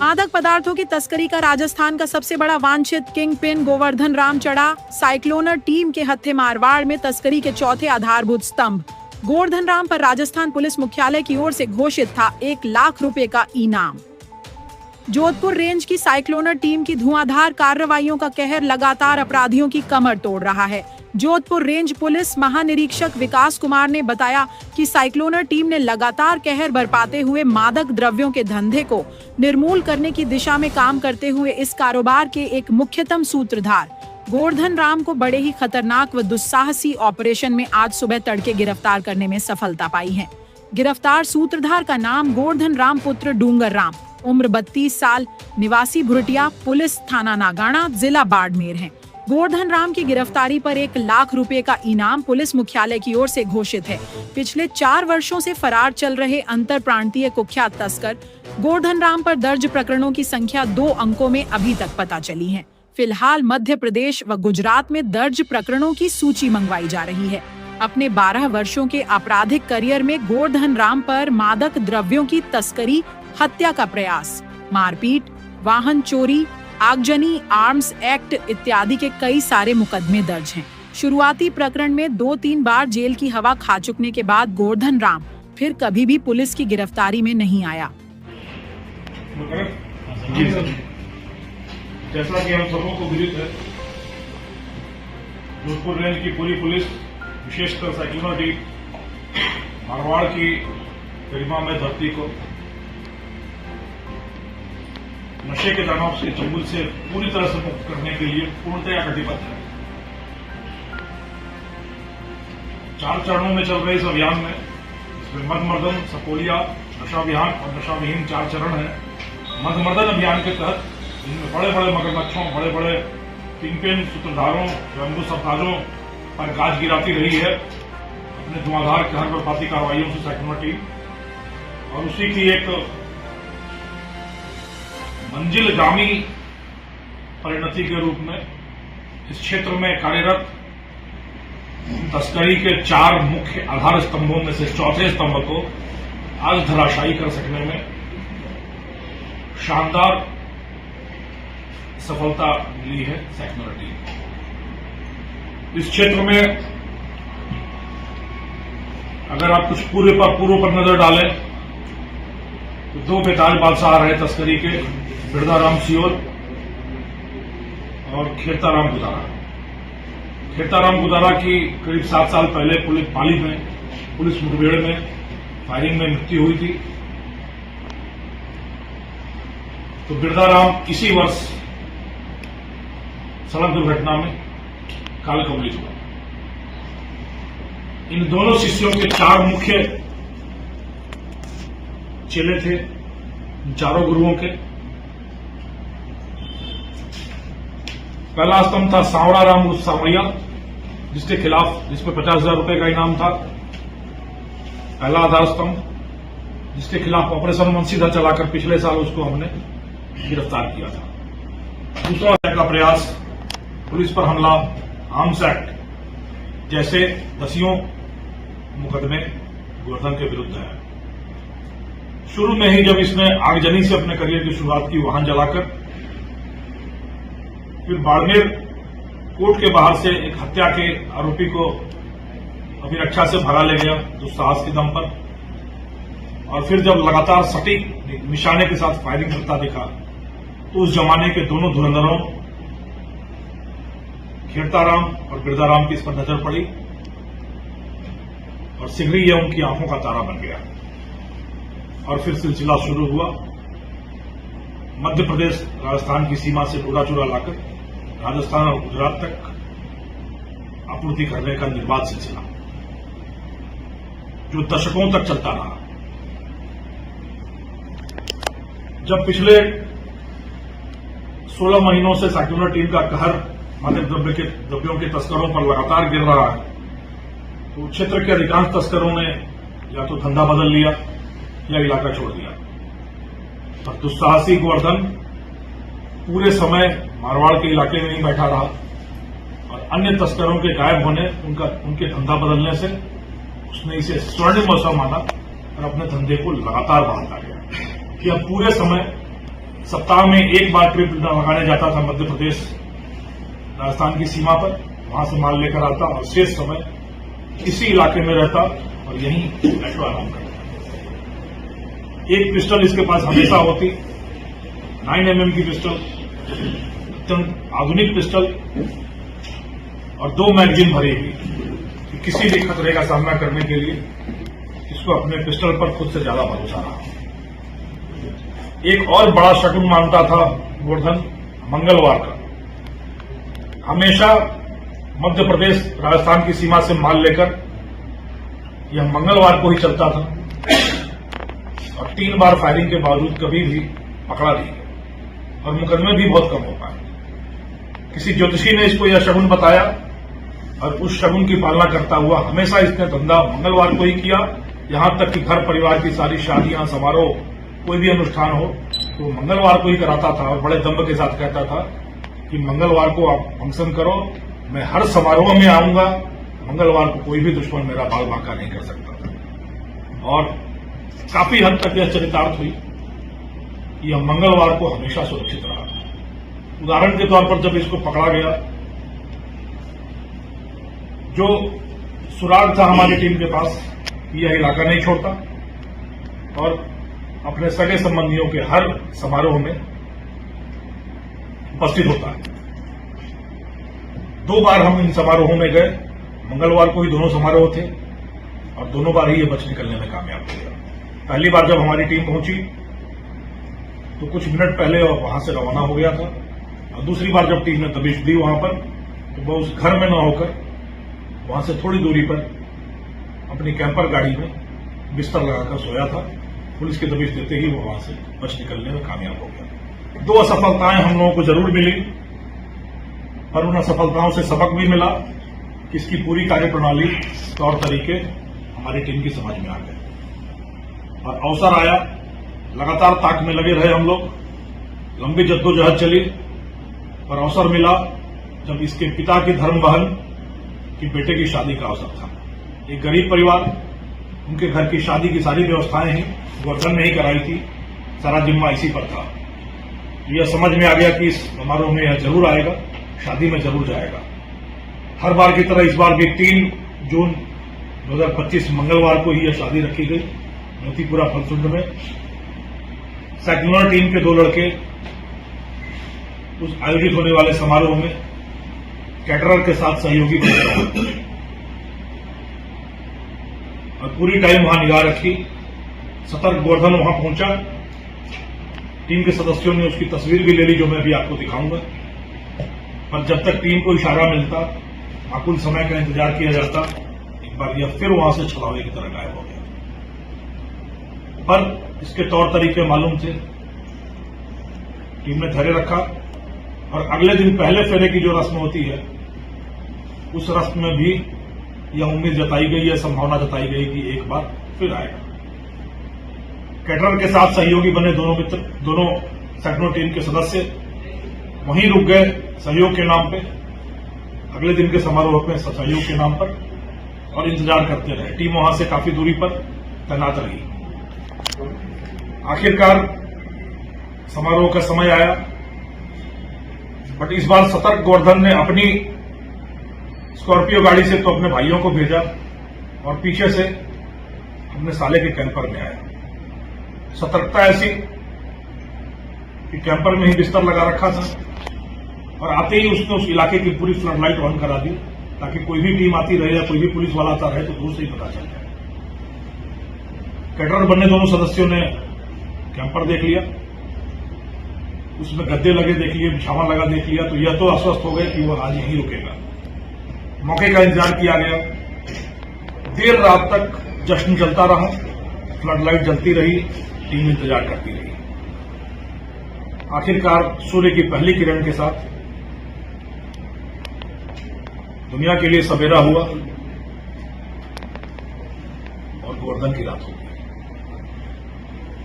मादक पदार्थों की तस्करी का राजस्थान का सबसे बड़ा वांछित किंग पिन गोवर्धन राम चढ़ा। साइक्लोनर टीम के हत्थे मारवाड़ में तस्करी के चौथे आधारभूत स्तंभ। गोवर्धन राम पर राजस्थान पुलिस मुख्यालय की ओर से घोषित था 1 लाख रुपए का इनाम। जोधपुर रेंज की साइक्लोनर टीम की धुआंधार कार्रवाइयों का कहर लगातार अपराधियों की कमर तोड़ रहा है। जोधपुर रेंज पुलिस महानिरीक्षक विकास कुमार ने बताया कि साइक्लोनर टीम ने लगातार कहर बरपाते हुए मादक द्रव्यों के धंधे को निर्मूल करने की दिशा में काम करते हुए इस कारोबार के एक मुख्यतम सूत्रधार गोवर्धन राम को बड़े ही खतरनाक व दुस्साहसी ऑपरेशन में आज सुबह तड़के गिरफ्तार करने में सफलता पाई है। गिरफ्तार सूत्रधार का नाम गोवर्धन राम पुत्र डूंगर राम, उम्र 32 साल, निवासी भुरटिया, पुलिस थाना नागाना, जिला बाड़मेर है। गोवर्धन राम की गिरफ्तारी पर 1 लाख रुपए का इनाम पुलिस मुख्यालय की ओर से घोषित है। पिछले 4 वर्षों से फरार चल रहे अंतर प्रांतीय कुख्यात तस्कर गोवर्धन राम पर दर्ज प्रकरणों की संख्या 2 अंकों में अभी तक पता चली है। फिलहाल मध्य प्रदेश व गुजरात में दर्ज प्रकरणों की सूची मंगवाई जा रही है। अपने 12 वर्षों के आपराधिक करियर में गोवर्धन राम पर मादक द्रव्यों की तस्करी, हत्या का प्रयास, मारपीट, वाहन चोरी, आगजनी, आर्म्स एक्ट इत्यादि के कई सारे मुकदमे दर्ज हैं। शुरुआती प्रकरण में 2-3 बार जेल की हवा खा चुकने के बाद गोवर्धन राम फिर कभी भी पुलिस की गिरफ्तारी में नहीं आया। जैसा कि हम सबों को विदित है, जोधपुर रेंज की पूरी पुलिस, विशेषकर साइक्लोनर टीम मारवाड़ की गरिमा में धरती को नशे के दानव से, चंगुल से पूरी तरह से मुक्त करने के लिए पूर्णतया कटिबद्ध है। 4 चरणों में चल रहे इस अभियान में इसमें मदमर्दन, सपोलिया, नशा अभियान और नशा विहीन 4 चरण है। मदमर्दन अभियान के तहत इनमें बड़े बड़े मगरमच्छों, बड़े बड़े किंगपिन सूत्रधारों, रंगू सफाजों पर गाज गिराती रही है अपने धुआंधार कहर बरपाती कार्रवाइयों से साइक्लोनर टीम, और उसी की एक मंजिलगामी परिणति के रूप में इस क्षेत्र में कार्यरत तस्करी के 4 मुख्य आधार स्तंभों में से चौथे स्तंभ को आज धराशायी कर सकने में शानदार सफलता मिली है साइक्लोनर टीम को। इस क्षेत्र में अगर आप कुछ पूर्व पर नजर डालें तो 2 बेताज बादशाह रहे तस्करी के, बिरदाराम सियोर और खेरताराम गुदारा। खेरताराम गुदारा की करीब 7 साल पहले पाली में पुलिस मुठभेड़ में फायरिंग में मृत्यु हुई थी। तो बिरदाराम इसी वर्ष सड़क दुर्घटना में काल कबूलित हुआ। इन दोनों शिष्यों के 4 मुख्य चेले थे, चारों गुरुओं के। पहला स्तंभ था सांवरा राम उर्फ सावरिया, जिसमें 50,000 रुपए का इनाम था। पहला आधार स्तंभ जिसके खिलाफ ऑपरेशन वंशीधर चलाकर पिछले साल उसको हमने गिरफ्तार किया था। दूसरा का प्रयास, पुलिस पर हमला, आर्म्स एक्ट जैसे 10 मुकदमे गोवर्धन के विरुद्ध है। शुरू में ही जब इसने आगजनी से अपने करियर की शुरुआत की, वाहन जलाकर, फिर बाड़मेर कोर्ट के बाहर से एक हत्या के आरोपी को अभिरक्षा से भगा ले गया दुस्साहस के दम पर, और फिर जब लगातार सटीक निशाने के साथ फायरिंग करता दिखा तो उस जमाने के दोनों धुरंधरों खेरताराम और बिरदाराम की इस पर नजर पड़ी और शीघ्र ही यह उनकी आंखों का तारा बन गया। और फिर सिलसिला शुरू हुआ। मध्य प्रदेश राजस्थान की सीमा से डोरा चूरा लाकर राजस्थान और गुजरात तक आपूर्ति करने का निर्बाध सिलसिला जो दशकों तक चलता रहा। जब पिछले 16 महीनों से साइक्लोनर टीम का कहर मादक द्रव्यों के तस्करों पर लगातार गिर रहा है, तो क्षेत्र के अधिकांश तस्करों ने या तो धंधा बदल लिया या इलाका छोड़ दिया। और दुस्साहसी गोवर्धन पूरे समय मारवाड़ के इलाके में नहीं बैठा रहा और अन्य तस्करों के गायब होने, उनके धंधा बदलने से उसने इसे स्वर्णिम अवसर माना और अपने धंधे को लगातार बढ़ाता गया कि अब पूरे समय सप्ताह में एक बार ट्रिप लगाने जाता था मध्य प्रदेश राजस्थान की सीमा पर, वहां से माल लेकर आता और शेष समय इसी इलाके में रहता और यहीं ऐशो आराम करता। एक पिस्टल इसके पास हमेशा होती, 9mm की पिस्टल, अत्यंत आधुनिक पिस्टल और 2 मैगजीन भरी हुई कि किसी भी खतरे का सामना करने के लिए इसको अपने पिस्टल पर खुद से ज्यादा भरोसा रहा। एक और बड़ा शगुन मानता था गोवर्धन मंगलवार का। हमेशा मध्य प्रदेश राजस्थान की सीमा से माल लेकर यह मंगलवार को ही चलता था और 3 बार फायरिंग के बावजूद कभी भी पकड़ा नहीं गया और मुकदमे भी बहुत कम हो पाए। किसी ज्योतिषी ने इसको यह शगुन बताया और उस शगुन की पालना करता हुआ हमेशा इसने धंधा मंगलवार को ही किया। यहां तक कि घर परिवार की सारी शादियां, समारोह, कोई भी अनुष्ठान हो तो मंगलवार को ही कराता था और बड़े दम्भ के साथ कहता था कि मंगलवार को आप फंक्शन करो, मैं हर समारोह में आऊंगा, मंगलवार को कोई भी दुश्मन मेरा बाल बांका नहीं कर सकता। और काफी हद तक यह चरितार्थ हुई कि यह मंगलवार को हमेशा सुरक्षित रहा। उदाहरण के तौर पर जब इसको पकड़ा गया, जो सुराग था हमारी टीम के पास, यह इलाका नहीं छोड़ता और अपने सगे संबंधियों के हर समारोह में उपस्थित होता है। 2 बार हम इन समारोहों में गए, मंगलवार को ही दोनों समारोह थे और दोनों बार ही ये बच निकलने में कामयाब हो गया। पहली बार जब हमारी टीम पहुंची तो कुछ मिनट पहले वहां से रवाना हो गया था और दूसरी बार जब टीम ने दबिश दी वहां पर, तो वह उस घर में न होकर वहां से थोड़ी दूरी पर अपनी कैंपर गाड़ी में बिस्तर लगाकर सोया था। पुलिस की दबिश देते ही वो वहां से बच निकलने में कामयाब हो गया। 2 असफलताएं हम लोगों को जरूर मिली, पर उन असफलताओं से सबक भी मिला कि इसकी पूरी कार्यप्रणाली, तौर तरीके हमारी टीम की समझ में आ गए और अवसर आया। लगातार ताक में लगे रहे हम लोग, लंबी जद्दोजहद चली, पर अवसर मिला जब इसके पिता की धर्म बहन की बेटे की शादी का अवसर था। एक गरीब परिवार, उनके घर की शादी की सारी व्यवस्थाएं ही गोवर्धन ने ही कराई थी, सारा जिम्मा इसी पर था। यह समझ में आ गया कि इस समारोह में यह जरूर आएगा, शादी में जरूर जाएगा। हर बार की तरह इस बार भी 3 जून 2025 मंगलवार को ही यह शादी रखी गई मोतीपुरा फलसुंड में। साइक्लोनर टीम के 2 लड़के उस आयोजित होने वाले समारोह में कैटरर के साथ सहयोगी बन गए और पूरी टाइम वहां निगाह रखी। सतर्क गोवर्धन वहां पहुंचा, टीम के सदस्यों ने उसकी तस्वीर भी ले ली, जो मैं भी आपको दिखाऊंगा। पर जब तक टीम को इशारा मिलता, माकूल समय का इंतजार किया जाता, एक बार यह फिर वहां से छलावे की तरह गायब हो गया। पर इसके तौर तरीके मालूम थे, टीम ने धैर्य रखा और अगले दिन पहले फेरे की जो रस्म होती है, उस रस्म में भी यह उम्मीद जताई गई, यह संभावना जताई गई कि एक बार फिर आएगा। कैटरर के साथ सहयोगी बने दोनों मित्र, दोनों साइक्लोनर टीम के सदस्य वहीं रुक गए सहयोग के नाम पे, अगले दिन के समारोह में सहयोग के नाम पर, और इंतजार करते रहे। टीम वहां से काफी दूरी पर तैनात रही। आखिरकार समारोह का समय आया, बट इस बार सतर्क गोवर्धन ने अपनी स्कॉर्पियो गाड़ी से तो अपने भाइयों को भेजा और पीछे से अपने साले के कैंपर में आया। सतर्कता ऐसी कि कैंपर में ही बिस्तर लगा रखा था और आते ही उसने उस इलाके की पूरी फ्लड लाइट ऑन करा दी, ताकि कोई भी टीम आती रहे या कोई भी पुलिस वाला आता रहे तो दूर से ही पता चल जाए। कैटरर बनने दोनों सदस्यों ने कैंपर देख लिया, उसमें गद्दे लगे देख लिए, बिछावा लगा देख लिया, तो यह तो आश्वस्त हो गए कि वह आज यहीं रुकेगा। मौके का इंतजार किया गया, देर रात तक जश्न चलता रहा, फ्लड लाइट जलती रही, टीम इंतजार करती रही। आखिरकार सूर्य की पहली किरण के साथ दुनिया के लिए सवेरा हुआ और गोवर्धन की रात हो गई।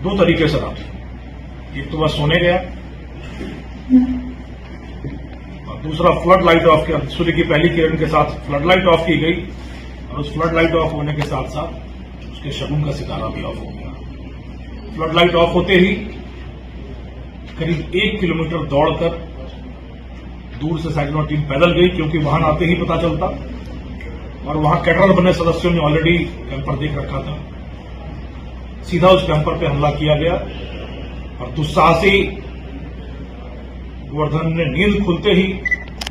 2 तरीके से रात हुई, एक तो वह सोने गया और दूसरा फ्लड लाइट ऑफ किया। सूर्य की पहली किरण के साथ फ्लड लाइट ऑफ की गई और उस फ्लड लाइट ऑफ होने के साथ साथ उसके शगुन का सितारा भी ऑफ हो गया। फ्लड लाइट ऑफ होते ही करीब 1 किलोमीटर दौड़कर दूर से साइक्लोन टीम पैदल गई, क्योंकि वाहन आते ही पता चलता, और वहां कैडर बने सदस्यों ने ऑलरेडी कैंपर देख रखा था। सीधा उस कैंपर पे हमला किया गया और दुस्साहसी गोवर्धन ने नींद खुलते ही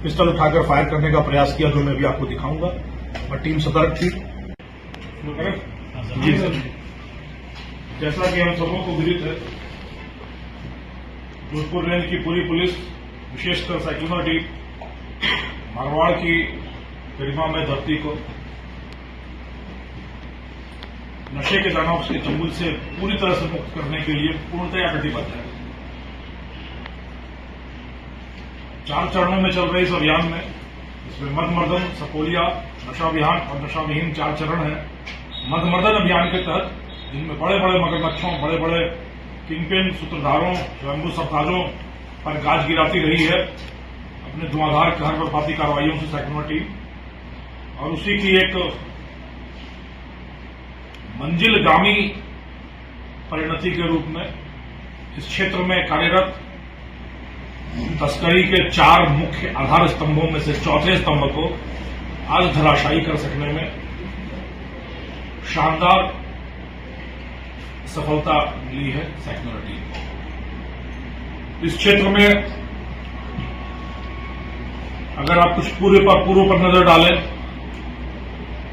पिस्टल उठाकर फायर करने का प्रयास किया, जो मैं भी आपको दिखाऊंगा। और टीम सतर्क थी। जी सर, जैसा कि हम सबों को विदित है, जोधपुर रेंज की पूरी पुलिस, विशेषकर साइक्लोन टीम, मारवाड़ की गरिमा में धरती को नशे के दानव के चंगुल से पूरी तरह से मुक्त करने के लिए पूर्णतया कटिबद्ध है। 4 चरणों में चल रहे इस अभियान में, इसमें मदमर्दन, सपोलिया, नशा अभियान और नशा विहीन 4 चरण हैं। मदमर्दन अभियान के तहत जिनमें बड़े बड़े मगरमच्छों, बड़े बड़े किंगपिन, सूत्रधारों, स्वयंभू सरताजों पर गाज गिराती रही है अपने धुआंधार कहर बर्बादी कार्रवाइयों से साइक्लोन टीम, और उसी की एक मंजिलगामी परिणति के रूप में इस क्षेत्र में कार्यरत तस्करी के 4 मुख्य आधार स्तंभों में से चौथे स्तंभ को आज धराशायी कर सकने में शानदार सफलता मिली है साइक्लोन टीम को। इस क्षेत्र में अगर आप कुछ पूर्व पर नजर डालें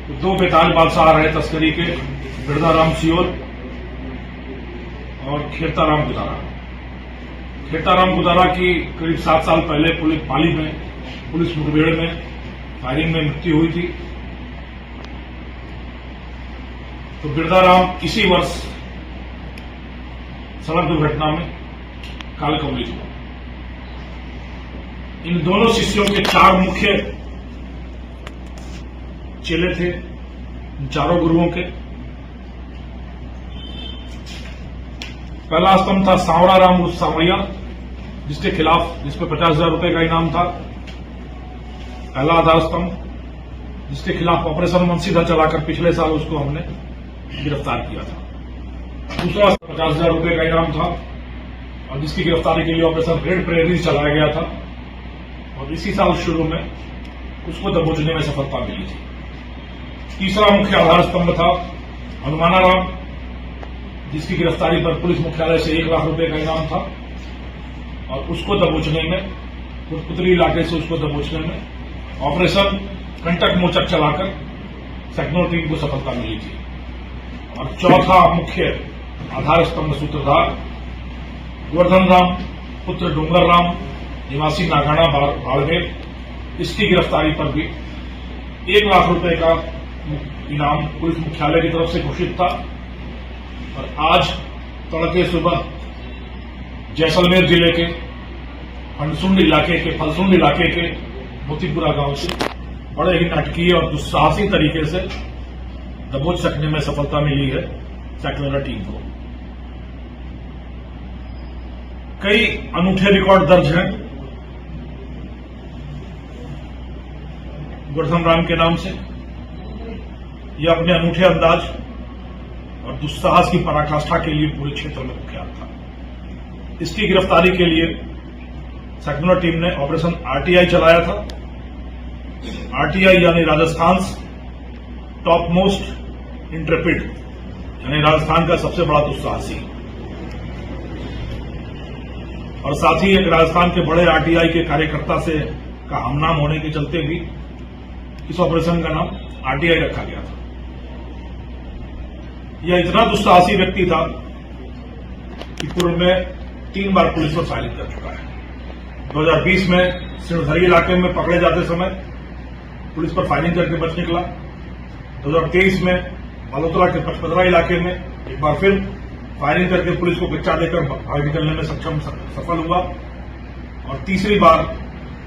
तो 2 बेताज बादशाह रहे तस्करी के, बिरदाराम सियोल और खेताराम गुदारा। खेताराम गुदारा की करीब 7 साल पहले पाली में पुलिस मुठभेड़ में फायरिंग में मृत्यु हुई थी। तो बिरदाराम इसी वर्ष सड़क दुर्घटना में कालकवलित हुआ। इन दोनों शिष्यों के 4 मुख्य चेले थे, इन चारों गुरुओं के। पहला स्तंभ था सांवरा राम उर्फ सांवरिया, जिसके खिलाफ, जिस पर 50,000 रुपए का इनाम था। पहला आधार स्तंभ, जिसके खिलाफ ऑपरेशन मनसीधा चलाकर पिछले साल उसको हमने गिरफ्तार किया था। दूसरा 50,000 रुपए का इनाम था और जिसकी गिरफ्तारी के लिए ऑपरेशन रेड प्रेयरी चलाया गया था, और इसी साल शुरू में उसको दबोचने में सफलता मिली थी। तीसरा मुख्य आधार स्तंभ था हनुमाना राम, जिसकी गिरफ्तारी पर पुलिस मुख्यालय से 1 लाख रुपए का इनाम था, और उसको दबोचने में, पुत्री इलाके से उसको दबोचने में ऑपरेशन कंटक मोचक चलाकर साइक्लोन टीम को सफलता मिली थी। और चौथा मुख्य आधार स्तंभ सूत्रधार गोवर्धन राम पुत्र डोंगर राम, निवासी नागाना बाड़मेर, इसकी गिरफ्तारी पर भी 1 लाख रुपए का इनाम पुलिस मुख्यालय की तरफ से घोषित था। और आज तड़के सुबह जैसलमेर जिले के फलसुंड इलाके के मोतीपुरा गांव से बड़े ही नाटकीय और दुस्साहसी तरीके से दबोच सकने में सफलता मिली है साइक्लोन टीम को। कई अनूठे रिकॉर्ड दर्ज हैं गोवर्धन राम के नाम से। यह अपने अनूठे अंदाज और दुस्साहस की पराकाष्ठा के लिए पूरे क्षेत्र में कुख्यात था। इसकी गिरफ्तारी के लिए साइक्लोन टीम ने ऑपरेशन आरटीआई चलाया था। आरटीआई यानी राजस्थान टॉप मोस्ट इंट्रेपिड, यानी राजस्थान का सबसे बड़ा दुस्साहसी, और साथ ही एक राजस्थान के बड़े आरटीआई के कार्यकर्ता से का हमनाम होने के चलते भी इस ऑपरेशन का नाम आरटीआई रखा गया था। यह इतना दुस्साहसी व्यक्ति था कि पूर्व में 3 बार पुलिस पर फायरिंग कर चुका है। 2020 में सिणधरी इलाके में पकड़े जाते समय पुलिस पर फायरिंग करके बच निकला। 2023 में बालोतरा के पचपदरा इलाके में एक बार फिर फायरिंग करके पुलिस को बच्चा देकर भाग निकलने में सफल हुआ। और तीसरी बार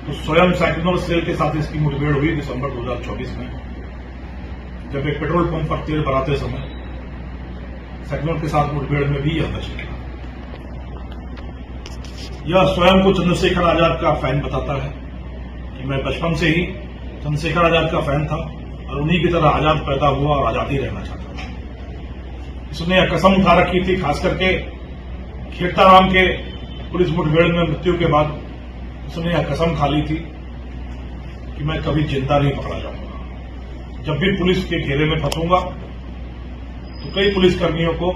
तो स्वयं साइक्लोन सेल के साथ इसकी मुठभेड़ हुई दिसंबर 2024 में, जब एक पेट्रोल पंप पर तेल भराते समय साइक्लोन के साथ मुठभेड़ में भी यह बच निकला। यह स्वयं को चंद्रशेखर आजाद का फैन बताता है कि मैं बचपन से ही चंद्रशेखर आजाद का फैन था और उन्हीं की तरह आजाद पैदा हुआ और आजाद ही रहना चाहता था। इसने यह कसम उठा रखी थी, खास करके खेताराम के पुलिस मुठभेड़ में मृत्यु के बाद उसने यह कसम खा ली थी कि मैं कभी जिंदा नहीं पकड़ा जाऊंगा। जब भी पुलिस के घेरे में फंसूंगा तो कई पुलिसकर्मियों को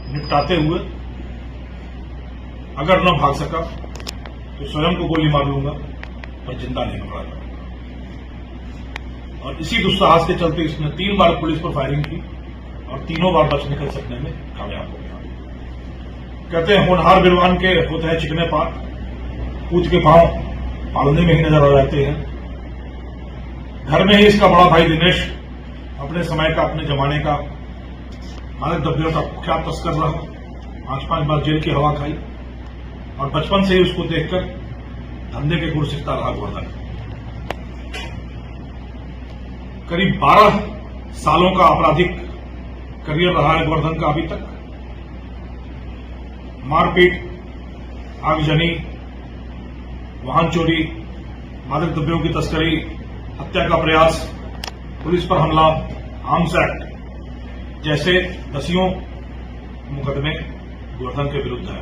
निपटाते हुए अगर न भाग सका तो स्वयं को गोली मार लूंगा, पर जिंदा नहीं पकड़ा जाऊंगा। और इसी दुस्साहस के चलते इसने 3 बार पुलिस पर फायरिंग की और तीनों बार बच निकल सकने में कामयाब हो गया। कहते हैं होनहार विद्वान के होते हैं चिकने पात, पूछ के पांव पालने में ही नजर आ जाते हैं। घर में ही इसका बड़ा भाई दिनेश अपने समय का, अपने जमाने का मादक द्रव्यों का कुख्यात तस्कर रहा, 5-5 बार जेल की हवा खाई और बचपन से ही उसको देखकर धंधे के गुर सीखता रहा गोवर्धन। करीब 12 सालों का आपराधिक करियर रहा है गोवर्धन का अभी तक। मारपीट, आगजनी, वाहन चोरी, मादक द्रव्यों की तस्करी, हत्या का प्रयास, पुलिस पर हमला, आर्म्स एक्ट जैसे दसियों मुकदमे गोवर्धन के विरुद्ध है।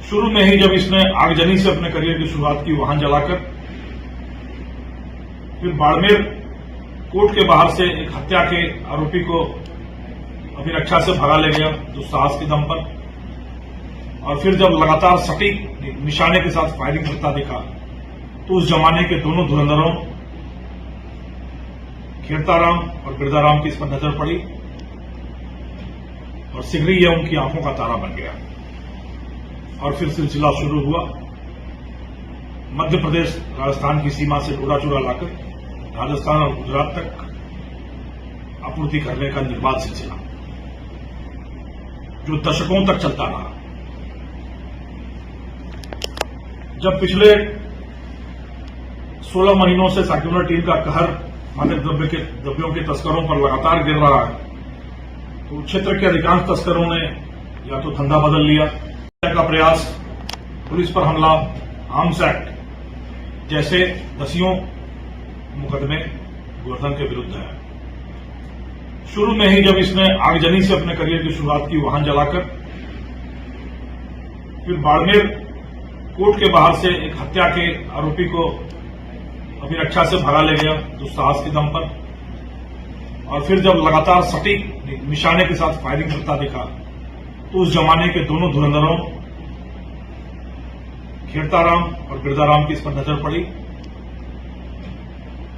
शुरू में ही जब इसने आगजनी से अपने करियर की शुरुआत की, वाहन जलाकर, फिर बाड़मेर कोर्ट के बाहर से एक हत्या के आरोपी को अभिरक्षा से भगा ले गया दुस्साहस के दम पर, और फिर जब लगातार सटीक निशाने के साथ फायरिंग करता दिखा तो उस जमाने के दोनों धुरंधरों खेरताराम और बिरदाराम की इस पर नजर पड़ी और शीघ्र ही यह उनकी आंखों का तारा बन गया। और फिर सिलसिला शुरू हुआ मध्य प्रदेश राजस्थान की सीमा से डोरा चूरा लाकर राजस्थान और गुजरात तक आपूर्ति करने का निर्बाध सिलसिला जो दशकों तक चलता रहा। जब पिछले 16 महीनों से साइक्लोनर टीम का कहर मादक द्रव्यों के तस्करों पर लगातार गिर रहा है, तो क्षेत्र के अधिकांश तस्करों ने या तो धंधा बदल लिया, का प्रयास, पुलिस पर हमला, आर्म्स एक्ट जैसे दसियों मुकदमे गोवर्धन के विरुद्ध है। शुरू में ही जब इसने आगजनी से अपने करियर की शुरुआत की, वाहन जलाकर, फिर बाड़मेर कोर्ट के बाहर से एक हत्या के आरोपी को अभिरक्षा से भगा ले गया दुस्साहस के दम पर, और फिर जब लगातार सटीक निशाने के साथ फायरिंग करता दिखा तो उस जमाने के दोनों धुरंधरों खेरताराम और बिरदाराम की इस पर नजर पड़ी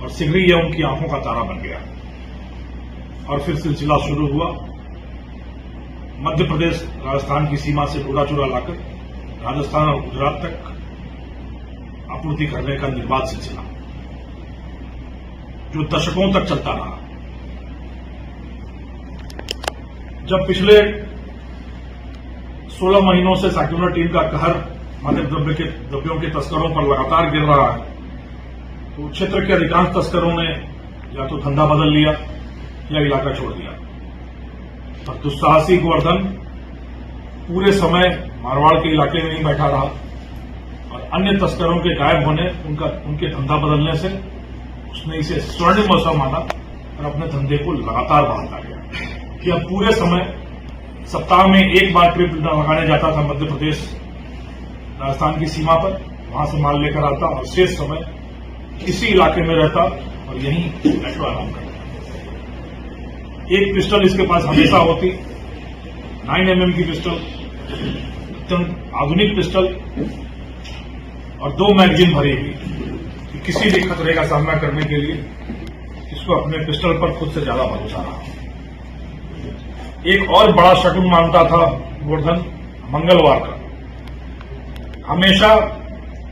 और शीघ्र ही यह उनकी आंखों का तारा बन गया। और फिर सिलसिला शुरू हुआ मध्य प्रदेश राजस्थान की सीमा से डोरा चूरा लाकर राजस्थान और गुजरात तक आपूर्ति करने का निर्बाध सिलसिला जो दशकों तक चलता रहा। जब पिछले 16 महीनों से साइक्लोनर टीम का कहर मादक द्रव्यों के तस्करों पर लगातार गिर रहा है, तो क्षेत्र के अधिकांश तस्करों ने या तो धंधा बदल लिया या इलाका छोड़ दिया। और दुस्साहसी गोवर्धन पूरे समय मारवाड़ के इलाके में नहीं बैठा रहा और अन्य तस्करों के गायब होने, उनके धंधा बदलने से उसने इसे स्वर्णिम अवसर माना और अपने धंधे को लगातार बढ़ाता गया कि अब पूरे समय सप्ताह में एक बार ट्रिप लगाने जाता था मध्य प्रदेश राजस्थान की सीमा पर, वहां से माल लेकर आता और शेष समय इसी इलाके में रहता और यहीं ऐशो आराम करता। एक पिस्टल इसके पास हमेशा होती, 9mm की पिस्टल, अत्यंत आधुनिक पिस्टल और 2 मैगजीन भरी हुई कि किसी भी खतरे का सामना करने के लिए इसको अपने पिस्टल पर खुद से ज्यादा भरोसा रहा। एक और बड़ा शगुन मानता था गोवर्धन मंगलवार का। हमेशा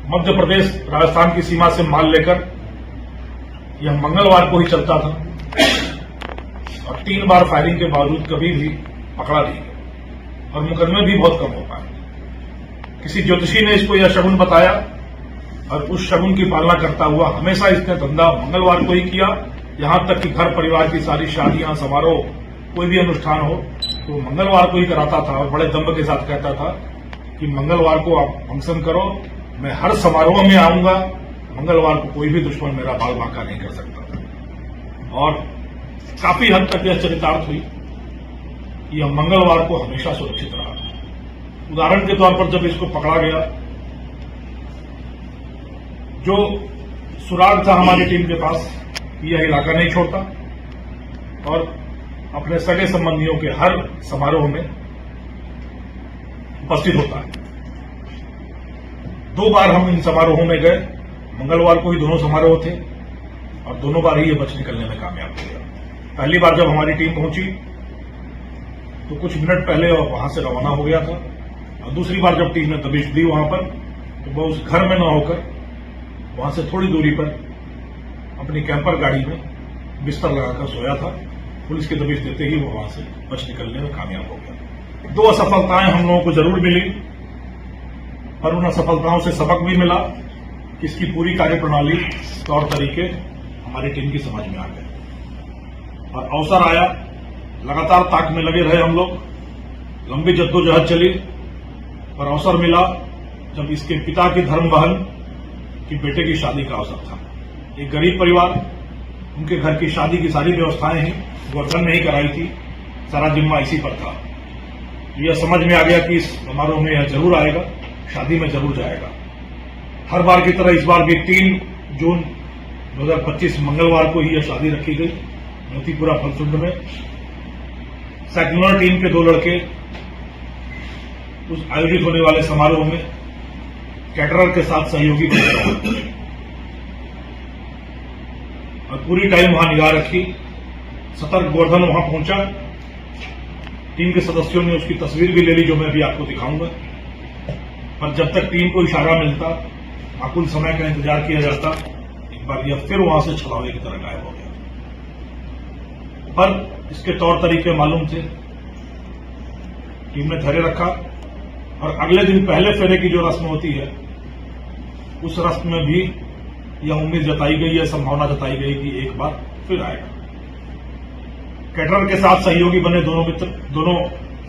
मध्य प्रदेश राजस्थान की सीमा से माल लेकर यह मंगलवार को ही चलता था और 3 बार फायरिंग के बावजूद कभी भी पकड़ा नहीं गया और मुकदमे भी बहुत कम हो पाए। किसी ज्योतिषी ने इसको यह शगुन बताया और उस शगुन की पालना करता हुआ हमेशा इसने धंधा मंगलवार को ही किया। यहां तक कि घर परिवार की सारी शादियां, समारोह, कोई भी अनुष्ठान हो तो मंगलवार को ही कराता था और बड़े दम्भ के साथ कहता था कि मंगलवार को आप फंक्शन करो, मैं हर समारोह में आऊंगा, मंगलवार को कोई भी दुश्मन मेरा बाल बांका नहीं कर सकता। और काफी हद तक यह चरितार्थ हुई कि यह मंगलवार को हमेशा सुरक्षित रहा। उदाहरण के तौर पर जब इसको पकड़ा गया, जो सुराग था हमारी टीम के पास, यह इलाका नहीं छोड़ता और अपने सगे संबंधियों के हर समारोह में उपस्थित होता है। 2 बार हम इन समारोहों में गए, मंगलवार को ही दोनों समारोह थे और दोनों बार ही ये बच निकलने में कामयाब हो गया। पहली बार जब हमारी टीम पहुंची तो कुछ मिनट पहले वहां से रवाना हो गया था और दूसरी बार जब टीम ने दबिश दी वहां पर, तो वह उस घर में न होकर वहां से थोड़ी दूरी पर अपनी कैंपर गाड़ी में बिस्तर लगाकर सोया था। पुलिस की दबिश देते ही वो वहां से बच निकलने में कामयाब हो गया। 2 असफलताएं हम लोगों को जरूर मिली, पर उन असफलताओं से सबक भी मिला कि इसकी पूरी कार्यप्रणाली, तौर तरीके हमारी टीम की समझ में आ गए और अवसर आया, लगातार ताक में लगे रहे हम लोग, लंबी जद्दोजहद चली, पर अवसर मिला जब इसके पिता की धर्म बहन की बेटे की शादी का अवसर था। एक गरीब परिवार, उनके घर की शादी की सारी व्यवस्थाएं ही गोवर्धन ने ही कराई थी, सारा जिम्मा इसी पर था। यह समझ में आ गया कि इस समारोह में यह जरूर आएगा, शादी में जरूर जाएगा। हर बार की तरह इस बार भी 3 जून 2025 मंगलवार को ही यह शादी रखी गई मोतीपुरा फलसुंड में। साइक्लोनर टीम के 2 लड़के उस आयोजित होने वाले समारोह में कैटरर के साथ सहयोगी बन गए और पूरी टाइम वहां निगाह रखी। सतर्क गोवर्धन वहां पहुंचा, टीम के सदस्यों ने उसकी तस्वीर भी ले ली, जो मैं अभी आपको दिखाऊंगा। पर जब तक टीम को इशारा मिलता, माकूल समय का इंतजार किया जाता, एक बार यह फिर वहां से छलावे की तरह गायब हो गया। पर इसके तौर तरीके मालूम थे, टीम ने धैर्य रखा और अगले दिन पहले फेरे की जो रस्म होती है, उस रस्म में भी यह उम्मीद जताई गई, यह संभावना जताई गई कि एक बार फिर आएगा। कैटरर के साथ सहयोगी बने दोनों मित्र, दोनों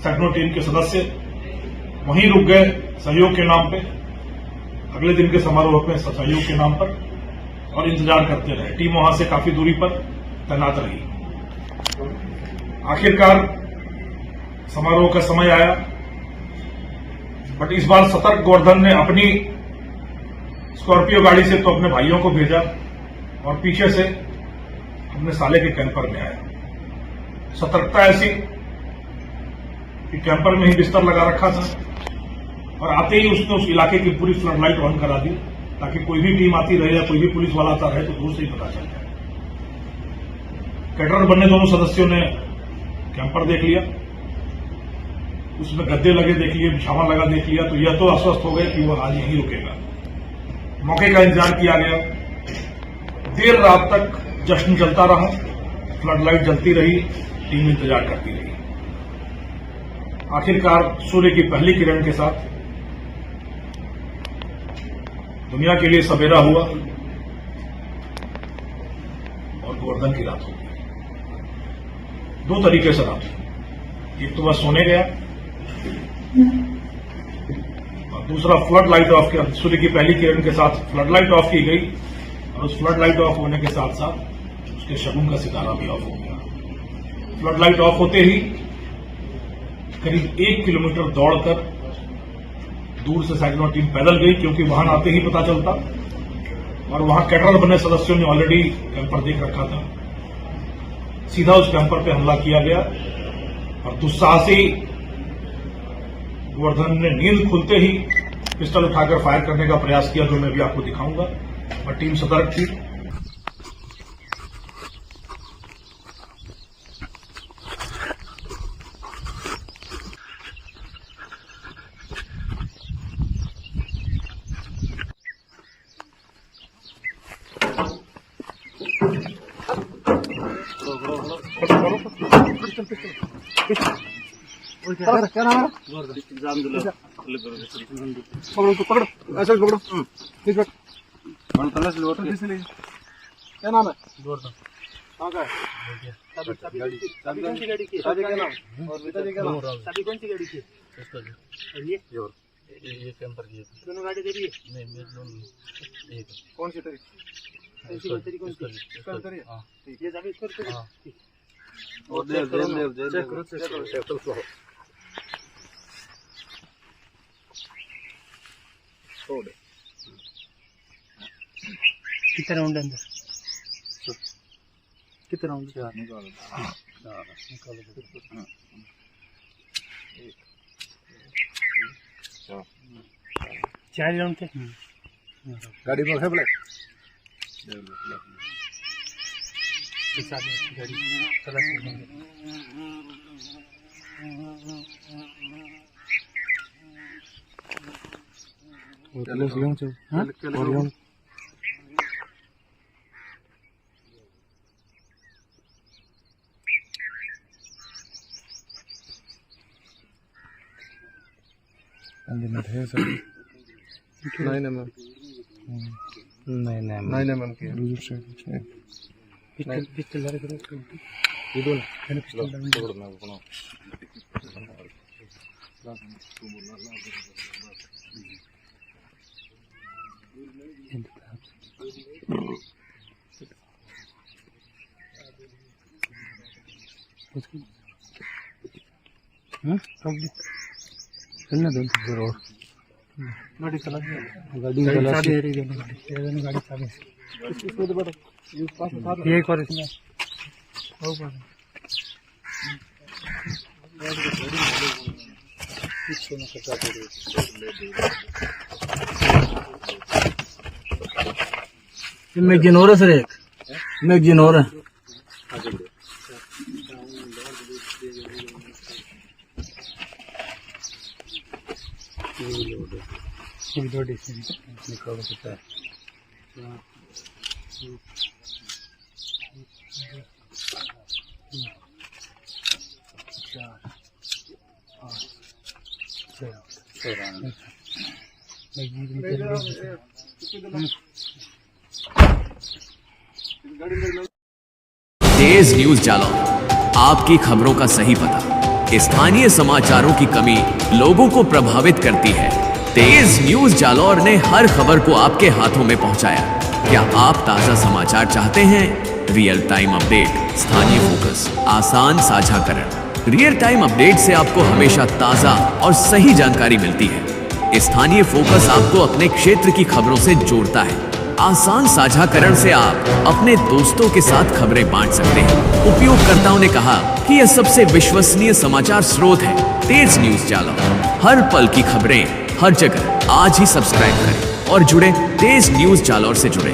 साइक्लोनर टीम के सदस्य वहीं रुक गए सहयोग के नाम पे, अगले दिन के समारोह में सहयोग के नाम पर, और इंतजार करते रहे। टीम वहां से काफी दूरी पर तैनात रही। आखिरकार समारोह का समय आया, बट इस बार सतर्क गोवर्धन ने अपनी स्कॉर्पियो गाड़ी से तो अपने भाइयों को भेजा और पीछे से अपने साले के कैंपर में आया। सतर्कता ऐसी कि कैंपर में ही बिस्तर लगा रखा था और आते ही उसने उस इलाके की पूरी फ्लड लाइट ऑन करा दी, ताकि कोई भी टीम आती रहे या कोई भी पुलिस वाला आता रहे तो दूर से ही पता चल जाए। कैटरर बनने दोनों सदस्यों ने कैंपर देख लिया, उसमें गद्दे लगे देख लिए, बिछावा लगा देख लिया, तो यह तो आश्वस्त हो गए कि वह आज यहीं रुकेगा। मौके का इंतजार किया गया, देर रात तक जश्न चलता रहा, फ्लड लाइट जलती रही, टीम इंतजार करती रही। आखिरकार सूर्य की पहली किरण के साथ दुनिया के लिए सवेरा हुआ और गोवर्धन की रात हो गई। 2 तरीके से रात हुई, एक तो वह सोने गया और दूसरा फ्लड लाइट ऑफ किया। सूर्य की पहली किरण के साथ फ्लड लाइट ऑफ की गई और उस फ्लड लाइट ऑफ होने के साथ साथ उसके शगुन का सितारा भी ऑफ हो गया। फ्लड लाइट ऑफ होते ही करीब 1 किलोमीटर दौड़कर दूर से साइक्लोनर टीम पैदल गई, क्योंकि वहां आते ही पता चलता, और वहां कैटरर बने सदस्यों ने ऑलरेडी कैंपर देख रखा था। सीधा उस कैंपर पे हमला किया गया और दुस्साहसी गोवर्धन ने नींद खुलते ही पिस्टल उठाकर फायर करने का प्रयास किया, जो मैं भी आपको दिखाऊंगा। और टीम सतर्क थी। क्या नाम है? पकड़ो ऐसे पकड़ो, क्या नाम है? कहाँ का है? शादी कौन सी गाड़ी की? शादी का नाम और पिताजी का नाम? शादी कौन सी गाड़ी की? ये कैंपर की दोनों गाड़ी दे रही है? नहीं, मैं दोनों एक। कौन सी तरी? तरी कौन सी? हाँ, ये जाके इसको ठीक। और चेक करो, चेक करो। छोड़ कितने राउंड अंदर कितने राउंड चार निकालो निकालो चार राउंड थे गाड़ी में है ब्लैक गाड़ी चला चलो अंजनत है सर 9 mm की पिस्टल लगा करो ये दो मैंने पिस्टल लगा छोड़ना अपना हाँ चलना दो जरूर गाड़ी चला गाड़ी चला गाड़ी चाबी ये कर इसमें हो पर पीछे में कटा दे मैगजीन हो रहा सर एक मैगजीन हो रहा निकालो सकता है तेज न्यूज जालौर, आपकी खबरों का सही पता। स्थानीय समाचारों की कमी लोगों को प्रभावित करती है। तेज न्यूज जालौर ने हर खबर को आपके हाथों में पहुंचाया। क्या आप ताजा समाचार चाहते हैं? रियल टाइम अपडेट, स्थानीय फोकस, आसान साझाकरण। रियल टाइम अपडेट से आपको हमेशा ताजा और सही जानकारी मिलती है। स्थानीय फोकस आपको अपने क्षेत्र की खबरों से जोड़ता है। आसान साझाकरण से आप अपने दोस्तों के साथ खबरें बांट सकते हैं। उपयोगकर्ताओं ने कहा कि यह सबसे विश्वसनीय समाचार स्रोत है। तेज न्यूज जालौर, हर पल की खबरें हर जगह। आज ही सब्सक्राइब करें और जुड़े तेज न्यूज जालौर से जुड़े।